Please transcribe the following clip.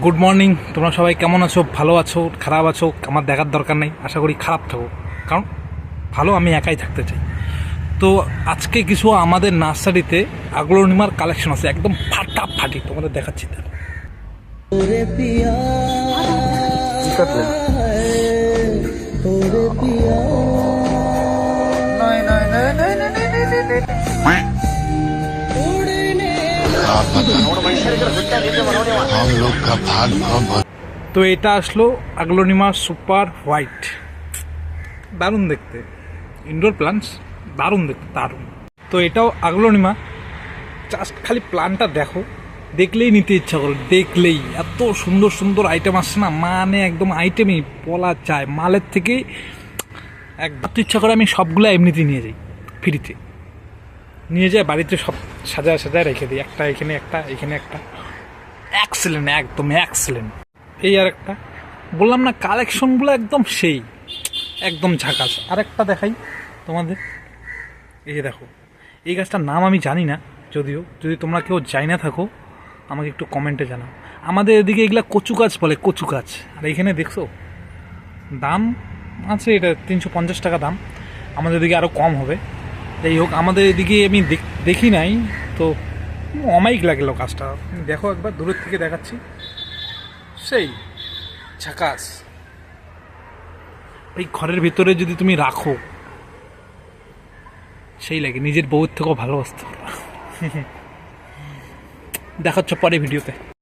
Good morning. তোমরা সবাই কেমন আছো? ভালো আছো, খারাপ আছো, আমার দেখার দরকার নেই। আশা করি খারাপ থাকো, কারণ ভালো আমি একাই থাকতে চাই। তো আজকে কিছু আমাদের নার্সারিতে আগ্লোনিমার কালেকশন আছে, একদম ফাটাফাটি, তোমাদের দেখাচ্ছি। তো এটা আসলো আগ্লোনিমা সুপার হোয়াইট, দারুণ দেখতে, ইনডোর প্লান্টস, দারুণ দেখতে, দারুণ। তো এটাও আগ্লোনিমা, জাস্ট খালি প্লান্টটা দেখো, দেখলেই নিতে ইচ্ছা করে, দেখলেই এত সুন্দর সুন্দর আইটেম আসছে না, মানে একদম আইটেমই বলা যায়, মালের থেকে একবার তো ইচ্ছা করে আমি সবগুলো এমনিতেই নিয়ে যাই, ফ্রিতে নিয়ে যাই, বাড়িতে সব সাজায় সাজায় রেখে দিই, একটা এখানে একটা এখানে একটা, এক্সেলেন্ট, একদম এক্সেলেন্ট। এই আর একটা বললাম না, কালেকশনগুলো একদম সেই, একদম ঝাকাস। আরেকটা দেখাই তোমাদের, এই যে দেখো, এই গাছটার নাম আমি জানি না, যদিও যদি তোমরা কেউ জানি না থাকো আমাকে একটু কমেন্টে জানাও। আমাদের এদিকে এগুলা কচু গাছ বলে, কচু গাছ। আর এইখানে দেখছো দাম আছে, এটা 350 টাকা দাম, আমাদের এদিকে আরও কম হবে। যাই হোক, আমাদের এদিকে আমি দেখি নাই, তো অমাইক লাগলো গাছটা। দেখো একবার দূরের থেকে দেখাচ্ছি, সেই ঝাকাস। এই ঘরের ভিতরে যদি তুমি রাখো, সেই লাগে, নিজের বউয়ের থেকেও ভালোবাসতে পারবা। দেখাচ্ছ পরে ভিডিওতে।